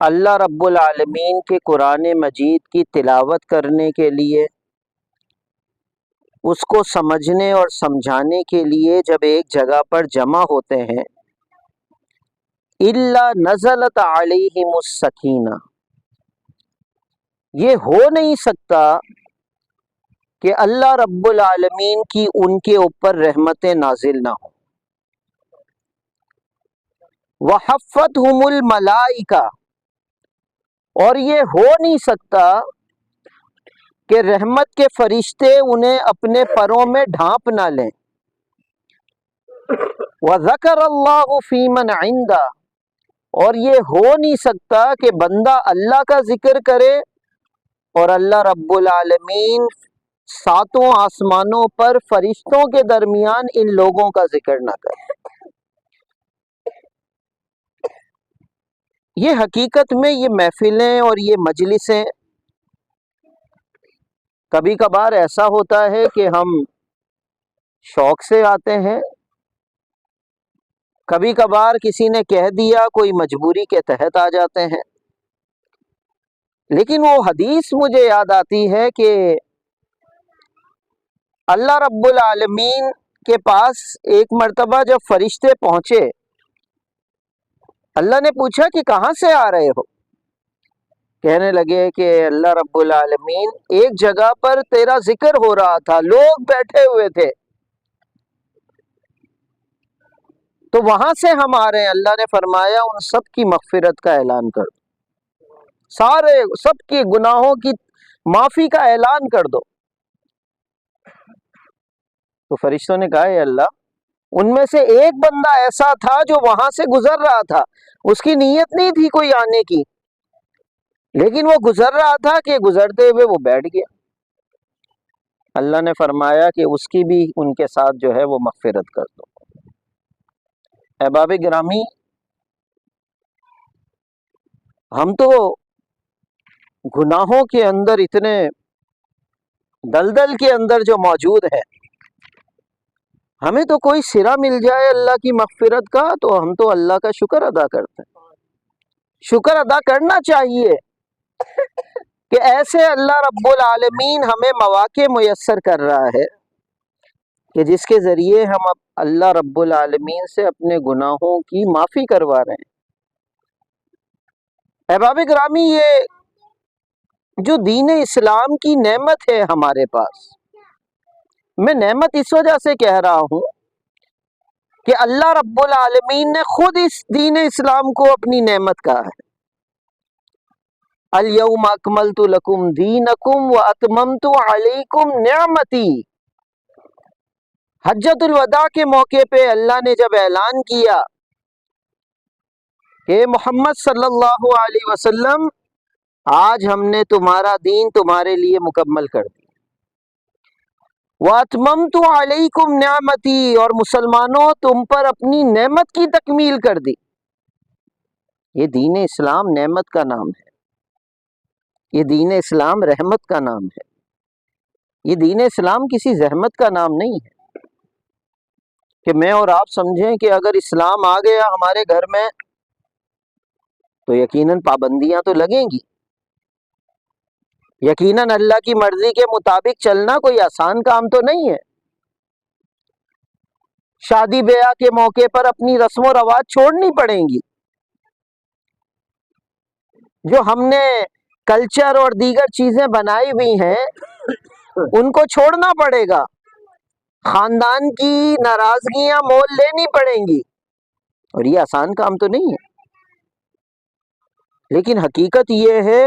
اللہ رب العالمین کے قرآن مجید کی تلاوت کرنے کے لیے، اس کو سمجھنے اور سمجھانے کے لیے جب ایک جگہ پر جمع ہوتے ہیں، الا نزلت علیہم السکینہ، یہ ہو نہیں سکتا کہ اللہ رب العالمین کی ان کے اوپر رحمتیں نازل نہ ہوں۔ وحفتہم الملائکہ، اور یہ ہو نہیں سکتا کہ رحمت کے فرشتے انہیں اپنے پروں میں ڈھانپ نہ لیں۔ وذکر اللہ فی من عندہ، اور یہ ہو نہیں سکتا کہ بندہ اللہ کا ذکر کرے اور اللہ رب العالمین ساتوں آسمانوں پر فرشتوں کے درمیان ان لوگوں کا ذکر نہ کرے۔ یہ حقیقت میں یہ محفلیں اور یہ مجلسیں کبھی کبھار ایسا ہوتا ہے کہ ہم شوق سے آتے ہیں، کبھی کبھار کسی نے کہہ دیا، کوئی مجبوری کے تحت آ جاتے ہیں، لیکن وہ حدیث مجھے یاد آتی ہے کہ اللہ رب العالمین کے پاس ایک مرتبہ جب فرشتے پہنچے، اللہ نے پوچھا کہ کہاں سے آ رہے ہو؟ کہنے لگے کہ اللہ رب العالمین ایک جگہ پر تیرا ذکر ہو رہا تھا، لوگ بیٹھے ہوئے تھے، تو وہاں سے ہم آ رہے ہیں۔ اللہ نے فرمایا ان سب کی مغفرت کا اعلان کر دو، سارے سب کی گناہوں کی معافی کا اعلان کر دو۔ تو فرشتوں نے کہا، اے اللہ، ان میں سے ایک بندہ ایسا تھا جو وہاں سے گزر رہا تھا، اس کی نیت نہیں تھی کوئی آنے کی، لیکن وہ گزر رہا تھا کہ گزرتے ہوئے وہ بیٹھ گیا۔ اللہ نے فرمایا کہ اس کی بھی ان کے ساتھ جو ہے وہ مغفرت کر دو۔ احباب گرامی، ہم تو گناہوں کے اندر اتنے دلدل کے اندر جو موجود ہیں، ہمیں تو کوئی سرا مل جائے اللہ کی مغفرت کا تو ہم تو اللہ کا شکر ادا کرتے ہیں۔ شکر ادا کرنا چاہیے کہ ایسے اللہ رب العالمین ہمیں مواقع میسر کر رہا ہے کہ جس کے ذریعے ہم اب اللہ رب العالمین سے اپنے گناہوں کی معافی کروا رہے ہیں۔ احباب گرامی، یہ جو دین اسلام کی نعمت ہے ہمارے پاس، میں نعمت اس وجہ سے کہہ رہا ہوں کہ اللہ رب العالمین نے خود اس دین اسلام کو اپنی نعمت کہا ہے۔ الیوم اکملت لکم دینکم واتممت علیکم نعمتی۔ حجۃ الوداع کے موقع پہ اللہ نے جب اعلان کیا کہ محمد صلی اللہ علیہ وسلم، آج ہم نے تمہارا دین تمہارے لیے مکمل کر دیا۔ وَأَتْمَمْتُ عَلَيْكُمْ نِعْمَتِي، اور مسلمانوں تم پر اپنی نعمت کی تکمیل کر دی۔ یہ دین اسلام نعمت کا نام ہے، یہ دین اسلام رحمت کا نام ہے، یہ دین اسلام کسی زحمت کا نام نہیں ہے کہ میں اور آپ سمجھیں کہ اگر اسلام آ گیا ہمارے گھر میں تو یقیناً پابندیاں تو لگیں گی، یقیناً اللہ کی مرضی کے مطابق چلنا کوئی آسان کام تو نہیں ہے۔ شادی بیاہ کے موقع پر اپنی رسم و رواج چھوڑنی پڑیں گی، جو ہم نے کلچر اور دیگر چیزیں بنائی ہوئی ہیں ان کو چھوڑنا پڑے گا، خاندان کی ناراضگیاں مول لینی پڑیں گی، اور یہ آسان کام تو نہیں ہے۔ لیکن حقیقت یہ ہے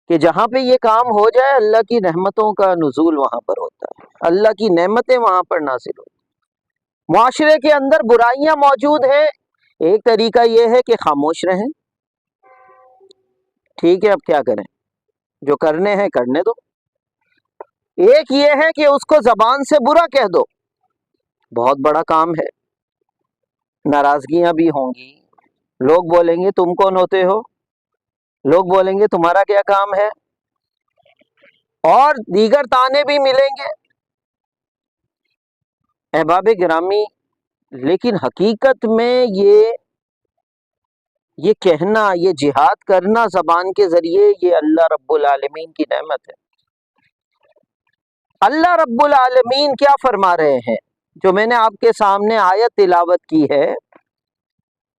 کہ جہاں پہ یہ کام ہو جائے اللہ کی رحمتوں کا نزول وہاں پر ہوتا ہے، اللہ کی نعمتیں وہاں پر نازل ہوتی ہیں۔ معاشرے کے اندر برائیاں موجود ہیں، ایک طریقہ یہ ہے کہ خاموش رہیں، ٹھیک ہے اب کیا کریں، جو کرنے ہیں کرنے دو۔ ایک یہ ہے کہ اس کو زبان سے برا کہہ دو، بہت بڑا کام ہے، ناراضگیاں بھی ہوں گی، لوگ بولیں گے تم کون ہوتے ہو، لوگ بولیں گے تمہارا کیا کام ہے، اور دیگر طعنے بھی ملیں گے۔ احباب گرامی، لیکن حقیقت میں یہ یہ کہنا، یہ جہاد کرنا زبان کے ذریعے، یہ اللہ رب العالمین کی نعمت ہے۔ اللہ رب العالمین کیا فرما رہے ہیں؟ جو میں نے آپ کے سامنے آیت تلاوت کی ہے،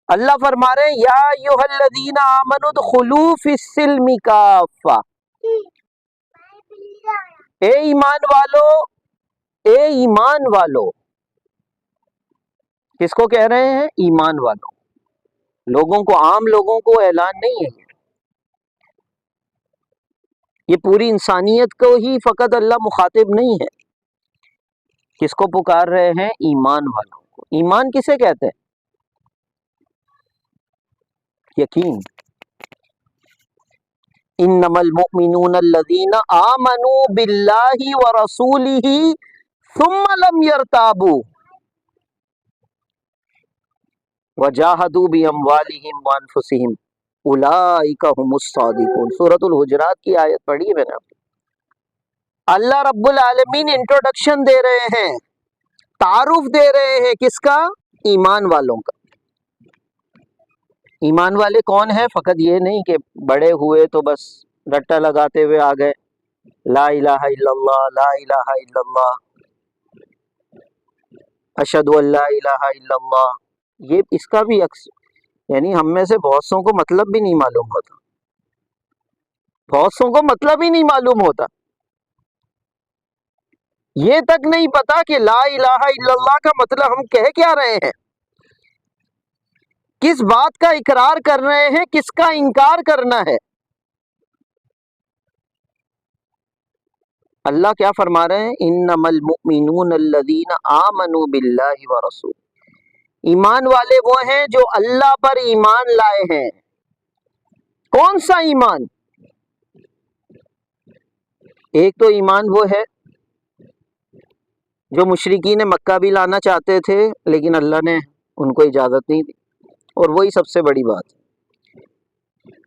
اللہ فرما رہے ہیں یا ایھا الذین آمنوا ادخلوا فی السلم کافہ، اے ایمان والو، اے ایمان والو، کس کو کہہ رہے ہیں؟ ایمان والوں، لوگوں کو، عام لوگوں کو اعلان نہیں ہے، یہ پوری انسانیت کو ہی فقط اللہ مخاطب نہیں ہے۔ کس کو پکار رہے ہیں؟ ایمان والوں کو۔ ایمان کسے کہتے ہیں؟ یقین۔ انما المؤمنون الذین آمنوا باللہ ورسولہ ثم لم يرتابوا وجاہدوا باموالہم وانفسہم اولئک هم الصادقون۔ سورۃ الحجرات کی آیت پڑھی ہے میں نے۔ اللہ رب العالمین انٹروڈکشن دے رہے ہیں، تعارف دے رہے ہیں، کس کا؟ ایمان والوں کا۔ ایمان والے کون ہیں؟ فقط یہ نہیں کہ بڑے ہوئے تو بس رٹا لگاتے ہوئے آ گئے، لا الہ الا اللہ، لا الہ الا اللہ، اشہد ان لا الہ الا اللہ۔ یہ اس کا بھی عکس، یعنی ہم میں سے بہت سوں کو مطلب بھی نہیں معلوم ہوتا، بہت سوں کو مطلب ہی نہیں معلوم ہوتا، یہ تک نہیں پتا کہ لا الہ الا اللہ کا مطلب ہم کہہ کیا رہے ہیں، کس بات کا اقرار کر رہے ہیں، کس کا انکار کرنا ہے۔ اللہ کیا فرما رہے ہیں؟ انما المؤمنون الذین آمنوا باللہ ورسولہ، ایمان والے وہ ہیں جو اللہ پر ایمان لائے ہیں۔ کون سا ایمان؟ ایک تو ایمان وہ ہے جو مشرکین مکہ بھی لانا چاہتے تھے لیکن اللہ نے ان کو اجازت نہیں دی، اور وہی سب سے بڑی بات ہے۔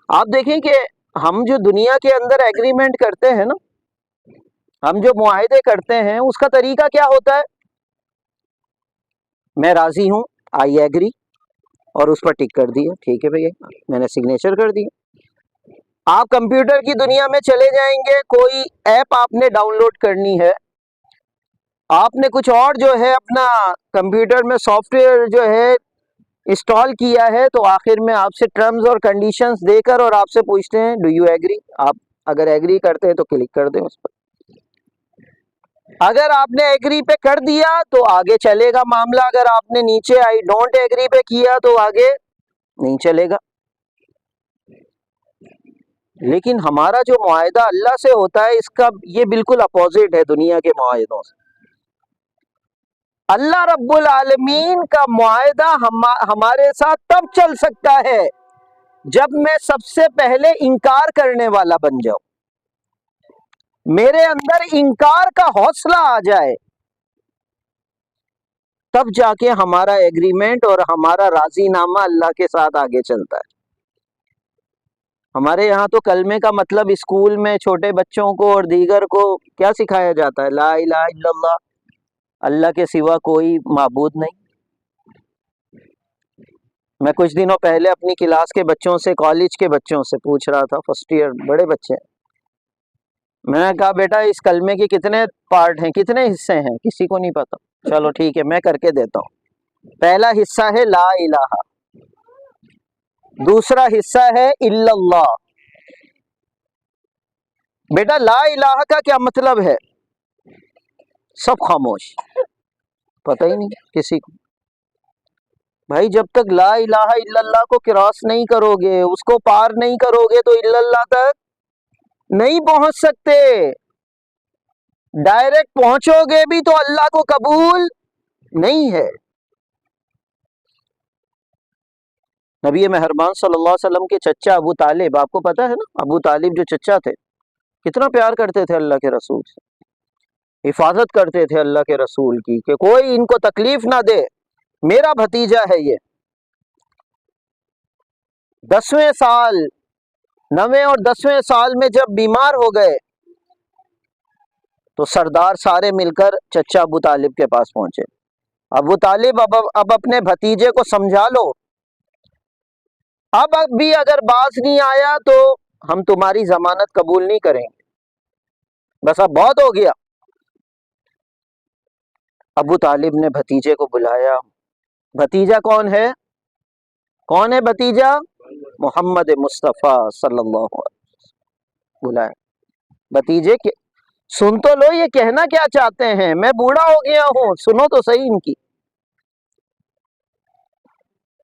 آپ دیکھیں کہ ہم جو دنیا کے اندر ایگریمنٹ کرتے ہیں نا، ہم جو معاہدے کرتے ہیں، اس کا طریقہ کیا ہوتا ہے؟ میں راضی ہوں، آئی ایگری، اور اس پر ٹک کر دیا، ٹھیک ہے بھیا، میں نے سگنیچر کر دیا۔ آپ کمپیوٹر کی دنیا میں چلے جائیں گے، کوئی ایپ آپ نے ڈاؤن لوڈ کرنی ہے، آپ نے کچھ اور جو ہے اپنا کمپیوٹر میں سافٹ ویئر جو ہے انسٹال کیا ہے، تو آخر میں آپ سے ٹرمز اور کنڈیشنز دے کر اور آپ سے پوچھتے ہیں ڈو یو ایگری؟ آپ اگر ایگری کرتے ہیں تو کلک کر دیں اس پر، اگر آپ نے ایگری پہ کر دیا تو آگے چلے گا معاملہ، اگر آپ نے نیچے آئی ڈونٹ ایگری پہ کیا تو آگے نہیں چلے گا۔ لیکن ہمارا جو معاہدہ اللہ سے ہوتا ہے، اس کا یہ بالکل اپوزٹ ہے دنیا کے معاہدوں سے۔ اللہ رب العالمین کا معاہدہ ہمارے ساتھ تب چل سکتا ہے جب میں سب سے پہلے انکار کرنے والا بن جاؤں، میرے اندر انکار کا حوصلہ آ جائے، تب جا کے ہمارا ایگریمنٹ اور ہمارا راضی نامہ اللہ کے ساتھ آگے چلتا ہے۔ ہمارے یہاں تو کلمے کا مطلب اسکول میں چھوٹے بچوں کو اور دیگر کو کیا سکھایا جاتا ہے؟ لا الہ الا اللہ، اللہ کے سوا کوئی معبود نہیں۔ میں کچھ دنوں پہلے اپنی کلاس کے بچوں سے، کالج کے بچوں سے پوچھ رہا تھا، فرسٹ ایئر بڑے بچے ہیں، میں نے کہا بیٹا اس کلمے کے کتنے پارٹ ہیں، کتنے حصے ہیں؟ کسی کو نہیں پتا۔ چلو ٹھیک ہے، میں کر کے دیتا ہوں۔ پہلا حصہ ہے لا الہ، دوسرا حصہ ہے الا اللہ۔ بیٹا لا الہ کا کیا مطلب ہے؟ سب خاموش، پتہ ہی نہیں کسی کو۔ بھائی جب تک لا الہ الا اللہ کو کراس نہیں کرو گے، اس کو پار نہیں کرو گے تو الا اللہ تک نہیں پہنچ سکتے۔ ڈائریکٹ پہنچو گے بھی تو اللہ کو قبول نہیں ہے۔ نبی مہربان صلی اللہ علیہ وسلم کے چچا ابو طالب، آپ کو پتا ہے نا، ابو طالب جو چچا تھے، کتنا پیار کرتے تھے اللہ کے رسول سے، حفاظت کرتے تھے اللہ کے رسول کی کہ کوئی ان کو تکلیف نہ دے، میرا بھتیجا ہے یہ۔ 10ویں سال، 9ویں اور 10ویں سال میں جب بیمار ہو گئے تو سردار سارے مل کر چچا ابو طالب کے پاس پہنچے، ابو طالب اب اپنے بھتیجے کو سمجھا لو، اب بھی اگر باز نہیں آیا تو ہم تمہاری ضمانت قبول نہیں کریں گے، بس اب بہت ہو گیا۔ ابو طالب نے بھتیجے کو بلایا۔ بھتیجا کون ہے؟ کون ہے بھتیجا؟ محمد مصطفیٰ صلی اللہ علیہ وسلم بلائے۔ بھتیجے کے سن تو لو، یہ کہنا کیا چاہتے ہیں؟ میں بوڑھا ہو گیا ہوں، سنو تو صحیح ان کی۔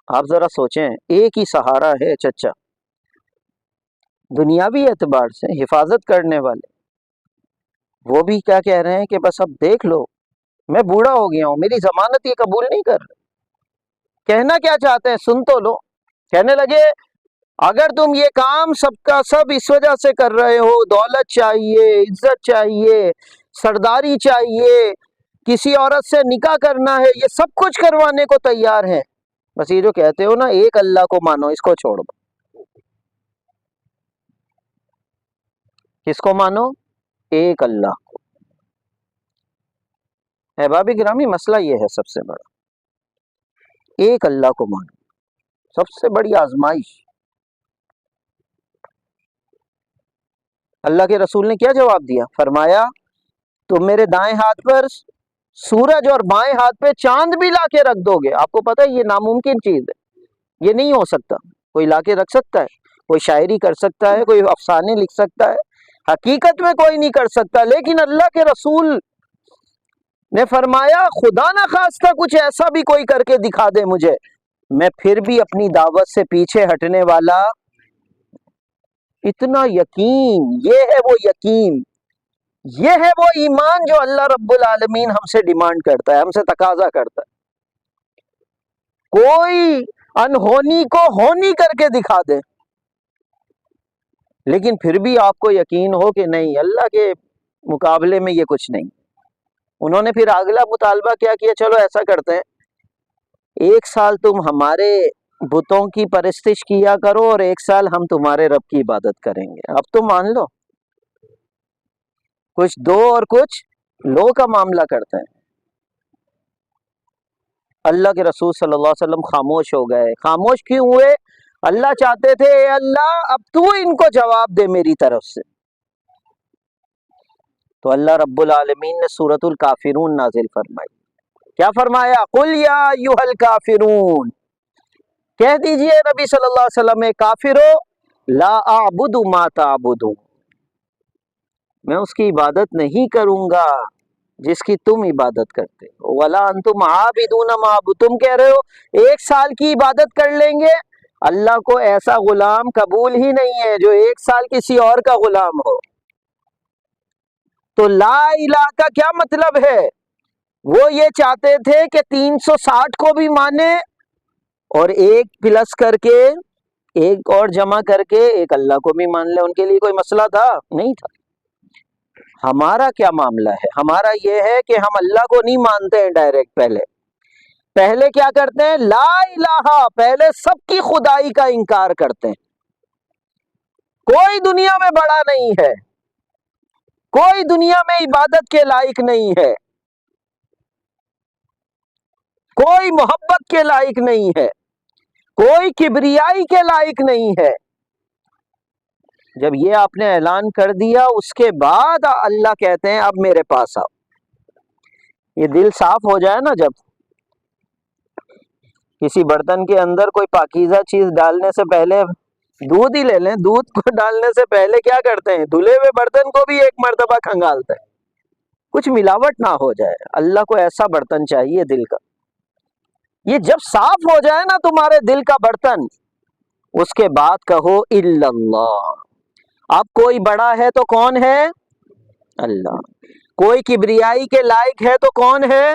آپ ذرا سوچیں، ایک ہی سہارا ہے چچا، دنیاوی اعتبار سے حفاظت کرنے والے، وہ بھی کیا کہہ رہے ہیں کہ بس اب دیکھ لو، میں بوڑھا ہو گیا ہوں، میری ضمانت یہ قبول نہیں کر رہے۔ کہنا کیا چاہتے ہیں سن تو لو۔ کہنے لگے اگر تم یہ کام سب کا سب اس وجہ سے کر رہے ہو، دولت چاہیے، عزت چاہیے، سرداری چاہیے، کسی عورت سے نکاح کرنا ہے، یہ سب کچھ کروانے کو تیار ہیں، بس یہ جو کہتے ہو نا ایک اللہ کو مانو، اس کو چھوڑ دو۔ کس کو مانو؟ ایک اللہ کو۔ احباب گرامی، مسئلہ یہ ہے سب سے بڑا، ایک اللہ کو مانو، سب سے بڑی آزمائش۔ اللہ کے رسول نے کیا جواب دیا؟ فرمایا تم میرے دائیں ہاتھ پر سورج اور بائیں ہاتھ پہ چاند بھی لا کے رکھ دو گے، آپ کو پتہ ہے یہ ناممکن چیز ہے، یہ نہیں ہو سکتا۔ کوئی لا کے رکھ سکتا ہے؟ کوئی شاعری کر سکتا ہے، کوئی افسانے لکھ سکتا ہے، حقیقت میں کوئی نہیں کر سکتا۔ لیکن اللہ کے رسول نے فرمایا خدا نہ خواستہ کچھ ایسا بھی کوئی کر کے دکھا دے مجھے، میں پھر بھی اپنی دعوت سے پیچھے ہٹنے والا۔ اتنا یقین، یہ ہے وہ یقین، یہ ہے وہ ایمان جو اللہ رب العالمین ہم سے ڈیمانڈ کرتا ہے، ہم سے تقاضا کرتا ہے۔ کوئی انہونی کو ہونی کر کے دکھا دے، لیکن پھر بھی آپ کو یقین ہو کہ نہیں، اللہ کے مقابلے میں یہ کچھ نہیں۔ انہوں نے پھر اگلا مطالبہ کیا کیا؟ چلو ایسا کرتے ہیں، ایک سال تم ہمارے بتوں کی پرستش کیا کرو اور ایک سال ہم تمہارے رب کی عبادت کریں گے، اب تو مان لو۔ کچھ دو اور کچھ لو کا معاملہ کرتے ہیں۔ اللہ کے رسول صلی اللہ علیہ وسلم خاموش ہو گئے۔ خاموش کیوں ہوئے؟ اللہ چاہتے تھے اے اللہ اب تو ان کو جواب دے میری طرف سے۔ تو اللہ رب العالمین نے سورۃ الکافرون نازل فرمائی۔ کیا فرمایا؟ قل یا ایھا الکافرون، کہہ دیجئے نبی صلی اللہ علیہ وسلم کافرو، لا اعبد ما تعبدون، میں اس کی عبادت نہیں کروں گا جس کی تم عبادت کرتے ہو، ولا انتم عابدون ما اعبد، تم کہہ رہے ہو ایک سال کی عبادت کر لیں گے، اللہ کو ایسا غلام قبول ہی نہیں ہے جو ایک سال کسی اور کا غلام ہو۔ تو لا الہ کا کیا مطلب ہے؟ وہ یہ چاہتے تھے کہ 360 کو بھی مانے اور ایک پلس کر کے ایک اور جمع کر کے ایک اللہ کو بھی مان لے، ان کے لیے کوئی مسئلہ تھا؟ نہیں تھا۔ ہمارا کیا معاملہ ہے؟ ہمارا یہ ہے کہ ہم اللہ کو نہیں مانتے ہیں ڈائریکٹ، پہلے کیا کرتے ہیں؟ لا الہ، پہلے سب کی خدائی کا انکار کرتے ہیں۔ کوئی دنیا میں بڑا نہیں ہے، کوئی دنیا میں عبادت کے لائق نہیں ہے، کوئی محبت کے لائق نہیں ہے، کوئی کبریائی کے لائق نہیں ہے۔ جب یہ آپ نے اعلان کر دیا اس کے بعد اللہ کہتے ہیں اب میرے پاس آؤ۔ یہ دل صاف ہو جائے نا، جب کسی برتن کے اندر کوئی پاکیزہ چیز ڈالنے سے پہلے، دودھ ہی لے لیں، دودھ کو ڈالنے سے پہلے کیا کرتے ہیں؟ دھلے ہوئے برتن کو بھی ایک مرتبہ کھنگالتے ہیں، کچھ ملاوٹ نہ ہو جائے۔ اللہ کو ایسا برتن چاہیے دل کا، یہ جب صاف ہو جائے نا تمہارے دل کا برتن، اس کے بعد کہو الا اللہ۔ اب کوئی بڑا ہے تو کون ہے؟ اللہ۔ کوئی کبریائی کے لائق ہے تو کون ہے؟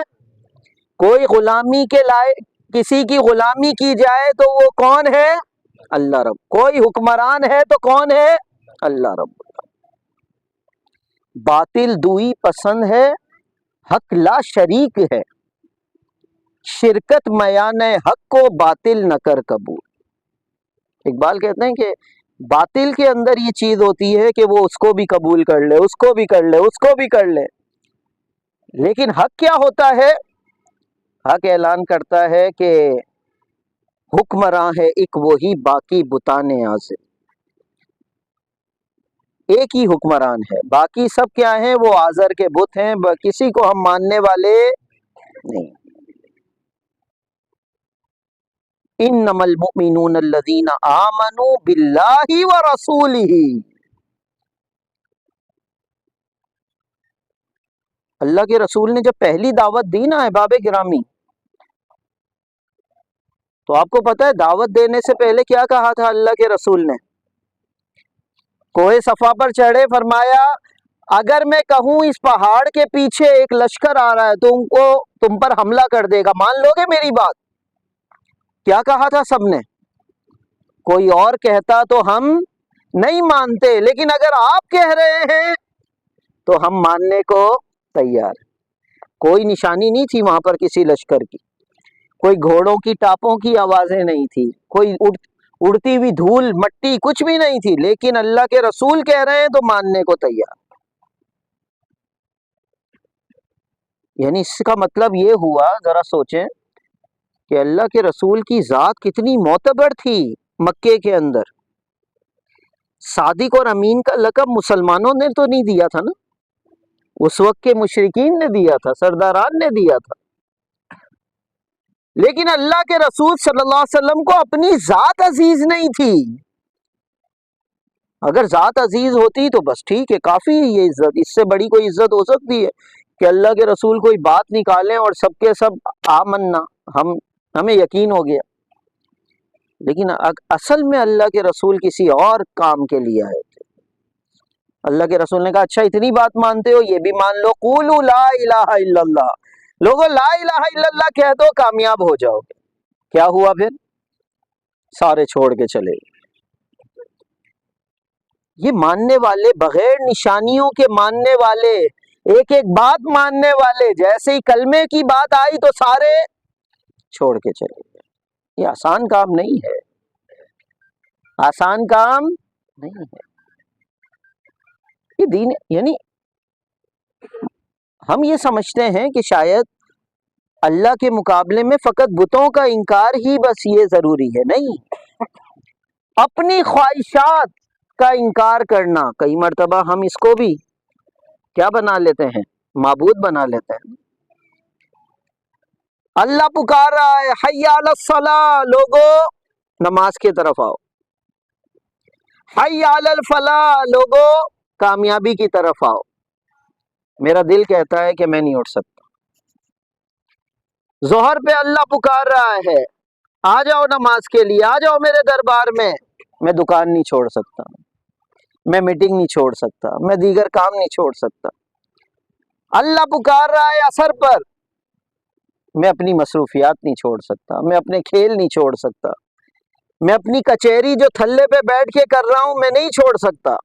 کوئی غلامی کے لائق، کسی کی غلامی کی جائے تو وہ کون ہے؟ اللہ رب۔ کوئی حکمران ہے تو کون ہے؟ اللہ رب۔ باطل دوئی پسند ہے، حق لا شریک ہے، شرکت میان حق کو باطل نہ کر قبول۔ اقبال کہتے ہیں کہ باطل کے اندر یہ چیز ہوتی ہے کہ وہ اس کو بھی قبول کر لے، اس کو بھی کر لے، اس کو بھی کر لے، لیکن حق کیا ہوتا ہے؟ حق اعلان کرتا ہے کہ حکمراں ہے ایک وہی باقی بتان آزل، ایک ہی حکمران ہے، باقی سب کیا ہیں؟ وہ آزر کے بت ہیں، کسی کو ہم ماننے والے نہیں۔ انما المؤمنون الذین آمنوا باللہ ورسولہ، اللہ کے رسول نے جب پہلی دعوت دی نا احباب گرامی، تو آپ کو پتا ہے دعوت دینے سے پہلے کیا کہا تھا اللہ کے رسول نے؟ کوہ صفا پر چڑھے، فرمایا اگر میں کہوں اس پہاڑ کے پیچھے ایک لشکر آ رہا ہے تو تم پر حملہ کر دے گا، مان لو گے میری بات؟ کیا کہا تھا سب نے؟ کوئی اور کہتا تو ہم نہیں مانتے، لیکن اگر آپ کہہ رہے ہیں تو ہم ماننے کو تیار ہیں۔ کوئی نشانی نہیں تھی وہاں پر کسی لشکر کی، کوئی گھوڑوں کی ٹاپوں کی آوازیں نہیں تھی، کوئی اڑتی ہوئی دھول مٹی کچھ بھی نہیں تھی، لیکن اللہ کے رسول کہہ رہے ہیں تو ماننے کو تیار۔ یعنی اس کا مطلب یہ ہوا، ذرا سوچیں کہ اللہ کے رسول کی ذات کتنی معتبر تھی مکے کے اندر۔ صادق اور امین کا لقب مسلمانوں نے تو نہیں دیا تھا نا، اس وقت کے مشرکین نے دیا تھا، سرداران نے دیا تھا، لیکن اللہ کے رسول صلی اللہ علیہ وسلم کو اپنی ذات عزیز نہیں تھی۔ اگر ذات عزیز ہوتی تو بس ٹھیک ہے، کافی ہے یہ عزت، اس سے بڑی کوئی عزت ہو سکتی ہے کہ اللہ کے رسول کوئی بات نکالیں اور سب کے سب آمنا، ہمیں یقین ہو گیا۔ لیکن اصل میں اللہ کے رسول کسی اور کام کے لیے آئے تھے۔ اللہ کے رسول نے کہا اچھا اتنی بات مانتے ہو، یہ بھی مان لو، قولوا لا الہ الا اللہ، لوگوں لا الہ الا اللہ کہہ دو کامیاب ہو جاؤ گے۔ کیا ہوا پھر؟ سارے چھوڑ کے چلے گئے۔ یہ ماننے والے، بغیر نشانیوں کے ماننے والے، ایک ایک بات ماننے والے، جیسے ہی کلمے کی بات آئی تو سارے چھوڑ کے چلے گئے۔ یہ آسان کام نہیں ہے، آسان کام نہیں ہے یہ دین۔ یعنی ہم یہ سمجھتے ہیں کہ شاید اللہ کے مقابلے میں فقط بتوں کا انکار ہی بس یہ ضروری ہے، نہیں، اپنی خواہشات کا انکار کرنا۔ کئی مرتبہ ہم اس کو بھی کیا بنا لیتے ہیں؟ معبود بنا لیتے ہیں۔ اللہ پکار رہا ہے حی علی الصلاۃ، لوگو نماز کی طرف آؤ، حی علی الفلاح، لوگو کامیابی کی طرف آؤ۔ میرا دل کہتا ہے کہ میں نہیں اٹھ سکتا۔ ظہر پہ اللہ پکار رہا ہے آ جاؤ نماز کے لیے، آ جاؤ میرے دربار میں دکان نہیں چھوڑ سکتا، میں میٹنگ نہیں چھوڑ سکتا، میں دیگر کام نہیں چھوڑ سکتا۔ اللہ پکار رہا ہے عصر پر، میں اپنی مصروفیات نہیں چھوڑ سکتا، میں اپنے کھیل نہیں چھوڑ سکتا، میں اپنی کچہری جو تھلے پہ بیٹھ کے کر رہا ہوں میں نہیں چھوڑ سکتا۔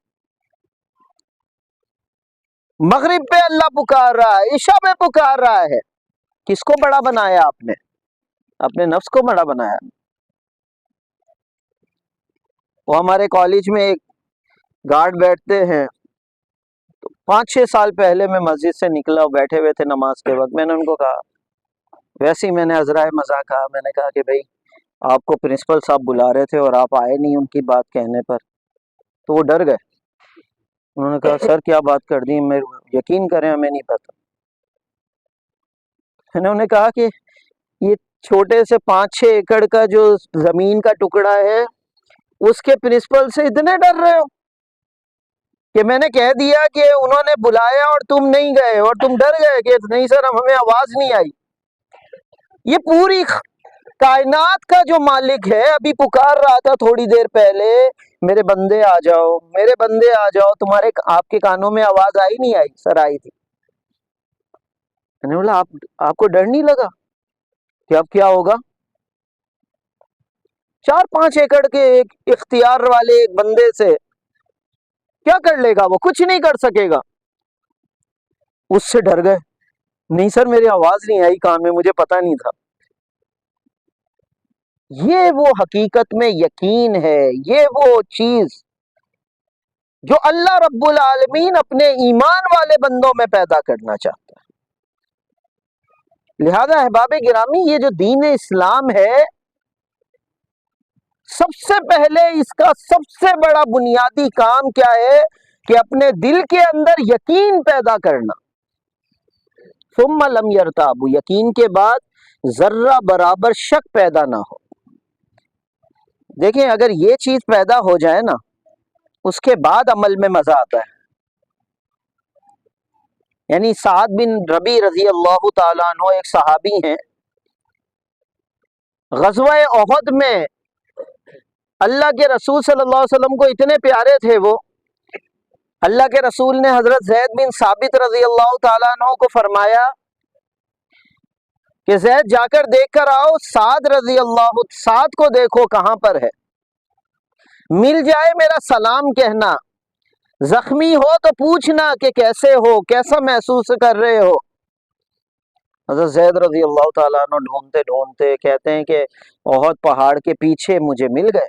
مغرب پہ اللہ پکار رہا ہے، عشاء پہ پکار رہا ہے۔ کس کو بڑا بنایا آپ نے؟ اپنے نفس کو بڑا بنایا۔ وہ ہمارے کالج میں ایک گارڈ بیٹھتے ہیں، تو 5-6 سال پہلے میں مسجد سے نکلا، بیٹھے ہوئے تھے نماز کے وقت، میں نے ان کو کہا، ویسے ہی میں نے عذرائے مذاق کہا، میں نے کہا کہ بھائی آپ کو پرنسپل صاحب بلا رہے تھے اور آپ آئے نہیں ان کی بات کہنے پر، تو وہ ڈر گئے۔ انہوں نے کہا سر کیا بات کر دی، میں یقین کریں ہمیں نہیں پتا۔ میں نے انہیں کہا کہ یہ چھوٹے سے 5-6 ایکڑ کا جو زمین کا ٹکڑا ہے اس کے پرنسپل سے اتنے ڈر رہے ہو کہ میں نے کہہ دیا کہ انہوں نے بلایا اور تم نہیں گئے اور تم ڈر گئے کہ نہیں سر ہمیں آواز نہیں آئی۔ یہ پوری کائنات کا جو مالک ہے ابھی پکار رہا تھا تھوڑی دیر پہلے، میرے بندے آ جاؤ، میرے بندے آ جاؤ، آپ کے کانوں میں آواز آئی نہیں آئی؟ سر آئی تھی۔ میں نے بولا آپ کو ڈر نہیں لگا کہ اب کیا ہوگا؟ 4-5 ایکڑ کے ایک اختیار والے ایک بندے سے کیا کر لے گا؟ وہ کچھ نہیں کر سکے گا۔ اس سے ڈر گئے، نہیں سر میری آواز نہیں آئی کان میں، مجھے پتا نہیں تھا۔ یہ وہ حقیقت میں یقین ہے، یہ وہ چیز جو اللہ رب العالمین اپنے ایمان والے بندوں میں پیدا کرنا چاہتا ہے۔ لہذا احباب گرامی، یہ جو دین اسلام ہے سب سے پہلے اس کا سب سے بڑا بنیادی کام کیا ہے کہ اپنے دل کے اندر یقین پیدا کرنا. ثم لم یرتابوا، یقین کے بعد ذرہ برابر شک پیدا نہ ہو. دیکھیں اگر یہ چیز پیدا ہو جائے نا، اس کے بعد عمل میں مزہ آتا ہے. یعنی سعد بن ربیع رضی اللہ تعالیٰ عنہ ایک صحابی ہیں، غزوہ احد میں اللہ کے رسول صلی اللہ علیہ وسلم کو اتنے پیارے تھے وہ، اللہ کے رسول نے حضرت زید بن ثابت رضی اللہ تعالیٰ عنہ کو فرمایا کہ زید جا کر دیکھ کر آؤ، سعد کو دیکھو کہاں پر ہے، مل جائے میرا سلام کہنا، زخمی ہو تو پوچھنا کہ کیسے ہو، کیسا محسوس کر رہے ہو. حضرت زید رضی اللہ تعالیٰ عنہ ڈھونڈتے ڈھونڈتے کہتے ہیں کہ احد پہاڑ کے پیچھے مجھے مل گئے،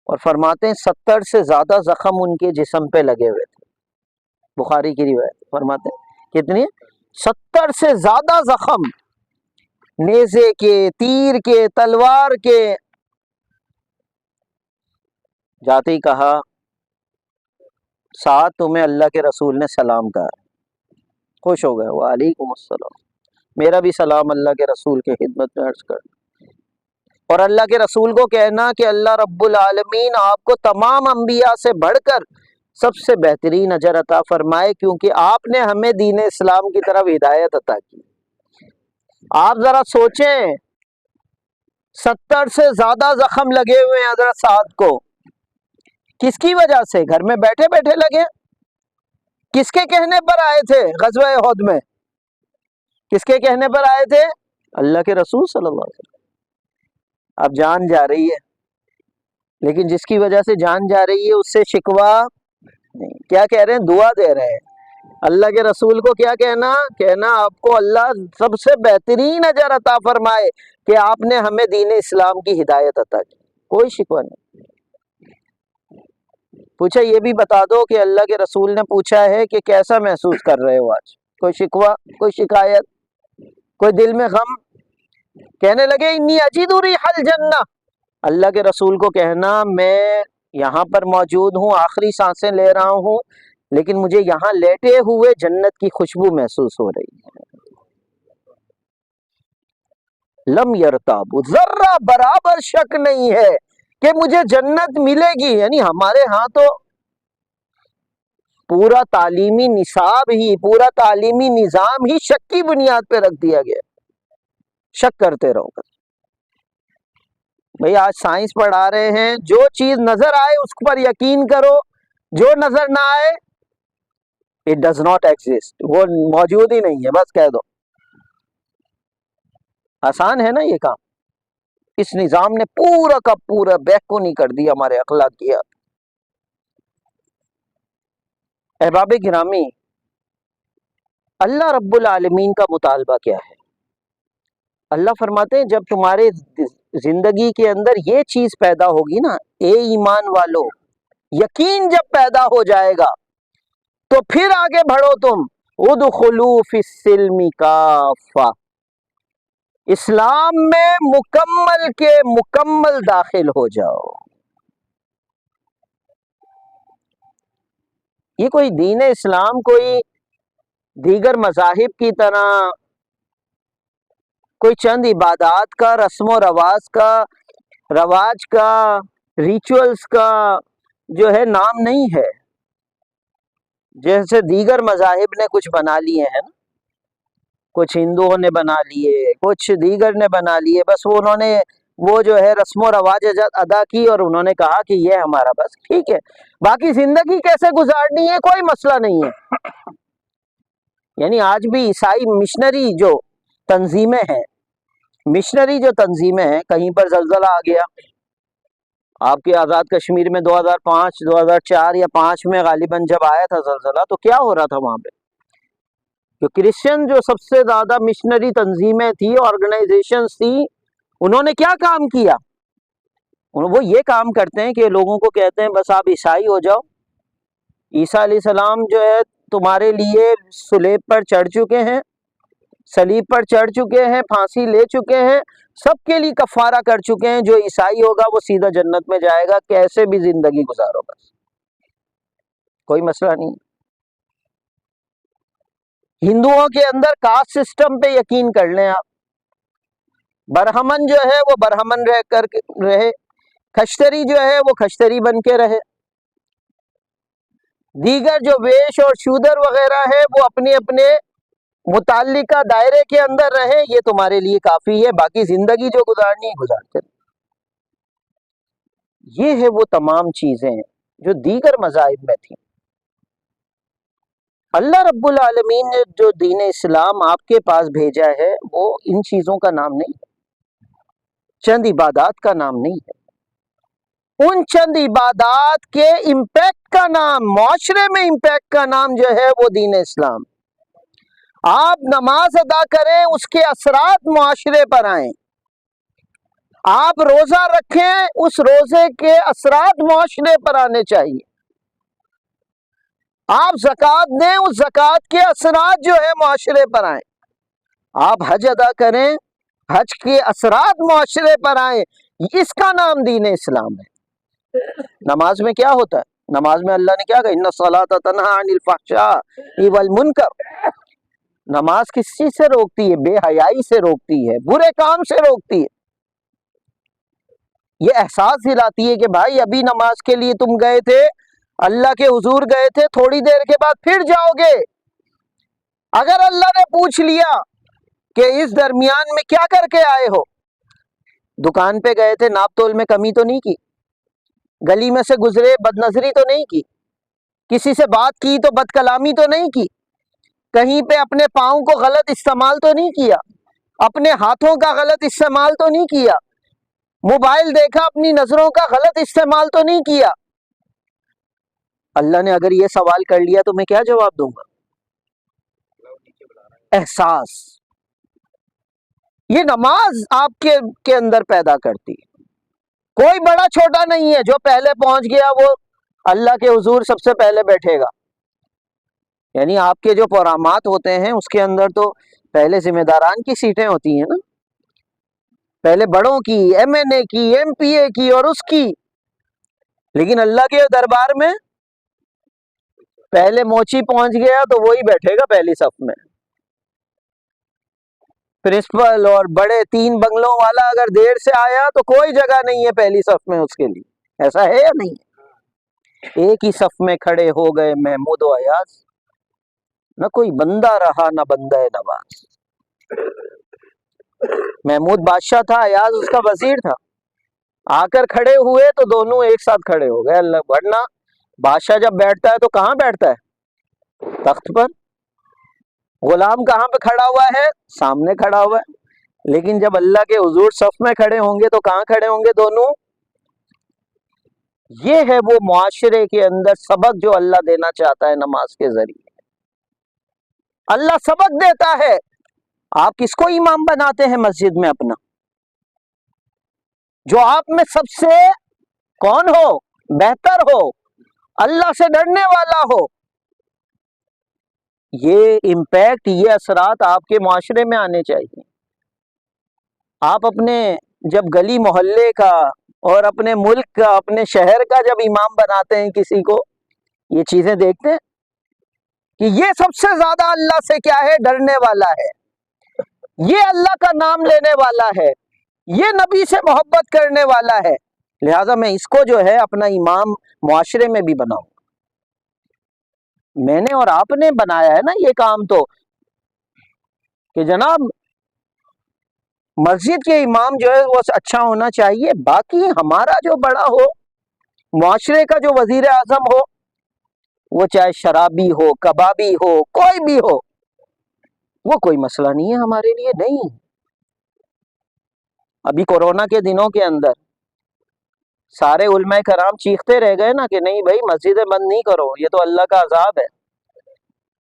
اور فرماتے ہیں 70 سے زیادہ زخم ان کے جسم پہ لگے ہوئے تھے. بخاری کی روایت، فرماتے ہیں کتنی؟ 70 سے زیادہ زخم، نیزے کے، تیر کے، تلوار کے. جاتے ہی کہا سعد تمہیں اللہ کے رسول نے سلام کہا. خوش ہو گئے، وعلیکم السلام، میرا بھی سلام اللہ کے رسول کے خدمت میں عرض کر. اور اللہ کے رسول کو کہنا کہ اللہ رب العالمین آپ کو تمام انبیاء سے بڑھ کر سب سے بہترین اجر عطا فرمائے، کیونکہ آپ نے ہمیں دین اسلام کی طرف ہدایت عطا کی. آپ ذرا سوچیں، 70 سے زیادہ زخم لگے ہوئے ہیں حضرت سعد کو، کس کی وجہ سے؟ گھر میں بیٹھے بیٹھے لگے. کس کے کہنے پر آئے تھے غزوہ احد میں؟ کس کے کہنے پر آئے تھے؟ اللہ کے رسول صلی اللہ علیہ وسلم. اب جان جا رہی ہے، لیکن جس کی وجہ سے جان جا رہی ہے اس سے شکوہ نہیں. کیا کہہ رہے ہیں؟ دعا دے رہے ہیں. اللہ کے رسول کو کیا کہنا آپ کو اللہ سب سے بہترین اجر عطا فرمائے کہ آپ نے ہمیں دین اسلام کی ہدایت عطا کی. کوئی شکوہ نہیں. پوچھا یہ بھی بتا دو کہ اللہ کے رسول نے پوچھا ہے کہ کیسا محسوس کر رہے ہو آج؟ کوئی شکوہ، کوئی شکایت، کوئی دل میں غم؟ کہنے لگے انی اجد ریح الجنہ. اللہ کے رسول کو کہنا میں یہاں پر موجود ہوں، آخری سانسیں لے رہا ہوں، لیکن مجھے یہاں لیٹے ہوئے جنت کی خوشبو محسوس ہو رہی ہے. لم یرتابوا، ذرہ برابر شک نہیں ہے کہ مجھے جنت ملے گی. یعنی ہمارے ہاں تو پورا تعلیمی نصاب ہی، پورا تعلیمی نظام ہی شک کی بنیاد پہ رکھ دیا گیا. شک کرتے رہو بس. بھئی آج سائنس پڑھا رہے ہیں، جو چیز نظر آئے اس پر یقین کرو، جو نظر نہ آئے it does not exist، وہ موجود ہی نہیں ہے، بس کہہ دو. آسان ہے نا یہ کام؟ اس نظام نے پورا کا پورا بہکونی کر دیا ہمارے اخلاقیات. احباب گرامی، اللہ رب العالمین کا مطالبہ کیا ہے؟ اللہ فرماتے ہیں جب تمہارے زندگی کے اندر یہ چیز پیدا ہوگی نا، اے ایمان والو، یقین جب پیدا ہو جائے گا تو پھر آگے بڑھو تم. ادخلوا فی السلم کافہ، اسلام میں مکمل کے مکمل داخل ہو جاؤ. یہ کوئی دین اسلام کوئی دیگر مذاہب کی طرح کوئی چند عبادات کا، رسم و رواج کا، ریچولز کا جو ہے نام نہیں ہے، جیسے دیگر مذاہب نے کچھ بنا لیے ہیں نا، کچھ ہندوؤں نے بنا لیے، کچھ دیگر نے بنا لیے. بس وہ انہوں نے وہ جو ہے رسم و رواج ادا کی اور انہوں نے کہا کہ یہ ہمارا بس ٹھیک ہے. باقی زندگی کیسے گزارنی ہے کوئی مسئلہ نہیں ہے. یعنی آج بھی عیسائی مشنری جو تنظیمیں ہیں، کہیں پر زلزلہ آ گیا، آپ کے آزاد کشمیر میں 2005 2004 یا 5 میں غالباً جب آیا تھا زلزلہ، تو کیا ہو رہا تھا وہاں پہ؟ جو کرسچن جو سب سے زیادہ مشنری تنظیمیں تھی، آرگنائزیشنز تھی، انہوں نے کیا کام کیا؟ وہ یہ کام کرتے ہیں کہ لوگوں کو کہتے ہیں بس آپ عیسائی ہو جاؤ، عیسیٰ علیہ السلام جو ہے تمہارے لیے صلیب پر چڑھ چکے ہیں، صلیب پر چڑھ چکے ہیں، پھانسی لے چکے ہیں، سب کے لیے کفارہ کر چکے ہیں. جو عیسائی ہوگا وہ سیدھا جنت میں جائے گا، کیسے بھی زندگی گزارو، بس کوئی مسئلہ نہیں. ہندوؤں کے اندر کاسٹ سسٹم پہ یقین کر لیں آپ. برہمن جو ہے وہ برہمن رہ کر رہے، کھشتری جو ہے وہ کھشتری بن کے رہے، دیگر جو ویش اور شودر وغیرہ ہے وہ اپنے اپنے متعلقہ دائرے کے اندر رہے. یہ تمہارے لیے کافی ہے، باقی زندگی جو گزارنی ہے گزارتے رہو. یہ ہے وہ تمام چیزیں جو دیگر مذاہب میں تھیں. اللہ رب العالمین نے جو دین اسلام آپ کے پاس بھیجا ہے وہ ان چیزوں کا نام نہیں ہے، چند عبادات کا نام نہیں ہے. ان چند عبادات کے امپیکٹ کا نام، معاشرے میں امپیکٹ کا نام جو ہے وہ دین اسلام. آپ نماز ادا کریں، اس کے اثرات معاشرے پر آئیں. آپ روزہ رکھیں، اس روزے کے اثرات معاشرے پر آنے چاہیے. آپ زکوٰۃ دیں، اس زکوٰۃ کے اثرات جو ہے معاشرے پر آئیں. آپ حج ادا کریں، حج کے اثرات معاشرے پر آئیں. اس کا نام دین اسلام ہے. نماز میں کیا ہوتا ہے؟ نماز میں اللہ نے کیا کہا؟ ان الصلاۃ تنہی عن الفحشاء والمنکر. نماز کس چیز سے روکتی ہے؟ بے حیائی سے روکتی ہے، برے کام سے روکتی ہے. یہ احساس دلاتی ہے کہ بھائی ابھی نماز کے لیے تم گئے تھے، اللہ کے حضور گئے تھے، تھوڑی دیر کے بعد پھر جاؤ گے. اگر اللہ نے پوچھ لیا کہ اس درمیان میں کیا کر کے آئے ہو، دکان پہ گئے تھے، ناپ تول میں کمی تو نہیں کی، گلی میں سے گزرے بد نظری تو نہیں کی، کسی سے بات کی تو بد کلامی تو نہیں کی، کہیں پہ اپنے پاؤں کو غلط استعمال تو نہیں کیا، اپنے ہاتھوں کا غلط استعمال تو نہیں کیا، موبائل دیکھا اپنی نظروں کا غلط استعمال تو نہیں کیا. اللہ نے اگر یہ سوال کر لیا تو میں کیا جواب دوں گا؟ احساس. یہ نماز آپ کے اندر پیدا کرتی ہے. کوئی بڑا چھوٹا نہیں ہے، جو پہلے پہنچ گیا وہ اللہ کے حضور سب سے پہلے بیٹھے گا. یعنی آپ کے جو پرامات ہوتے ہیں اس کے اندر تو پہلے ذمہ داران کی سیٹیں ہوتی ہیں نا، پہلے بڑوں کی، ایم این اے کی، ایم پی اے کی اور اس کی. لیکن اللہ کے دربار میں پہلے موچی پہنچ گیا تو وہی بیٹھے گا پہلی صف میں. پرنسپل اور بڑے 3 بنگلوں والا اگر دیر سے آیا تو کوئی جگہ نہیں ہے پہلی صف میں اس کے لیے. ایسا ہے یا نہیں؟ ایک ہی صف میں کھڑے ہو گئے محمود و ایاز، نہ کوئی بندہ رہا نہ بندہ نواز. محمود بادشاہ تھا، ایاز اس کا وزیر تھا. آ کر کھڑے ہوئے تو دونوں ایک ساتھ کھڑے ہو گئے. اللہ، ورنہ بادشاہ جب بیٹھتا ہے تو کہاں بیٹھتا ہے؟ تخت پر. غلام کہاں پہ کھڑا ہوا ہے؟ سامنے کھڑا ہوا ہے. لیکن جب اللہ کے حضور صف میں کھڑے ہوں گے تو کہاں کھڑے ہوں گے دونوں؟ یہ ہے وہ معاشرے کے اندر سبق جو اللہ دینا چاہتا ہے نماز کے ذریعے. اللہ سبق دیتا ہے. آپ کس کو امام بناتے ہیں مسجد میں اپنا؟ جو آپ میں سب سے کون ہو؟ بہتر ہو، اللہ سے ڈرنے والا ہو. یہ امپیکٹ، یہ اثرات آپ کے معاشرے میں آنے چاہیے. آپ اپنے جب گلی محلے کا اور اپنے ملک کا، اپنے شہر کا جب امام بناتے ہیں کسی کو، یہ چیزیں دیکھتے ہیں کہ یہ سب سے زیادہ اللہ سے کیا ہے؟ ڈرنے والا ہے، یہ اللہ کا نام لینے والا ہے، یہ نبی سے محبت کرنے والا ہے. لہذا میں اس کو جو ہے اپنا امام معاشرے میں بھی بناؤں. میں نے اور آپ نے بنایا ہے نا یہ کام، تو کہ جناب مسجد کے امام جو ہے وہ اچھا ہونا چاہیے. باقی ہمارا جو بڑا ہو، معاشرے کا جو وزیر اعظم ہو، وہ چاہے شرابی ہو، کبابی ہو، کوئی بھی ہو، وہ کوئی مسئلہ نہیں ہے ہمارے لیے. نہیں، ابھی کورونا کے دنوں کے اندر سارے علماء کرام چیختے رہ گئے نا کہ نہیں بھائی مسجدیں بند نہیں کرو، یہ تو اللہ کا عذاب ہے.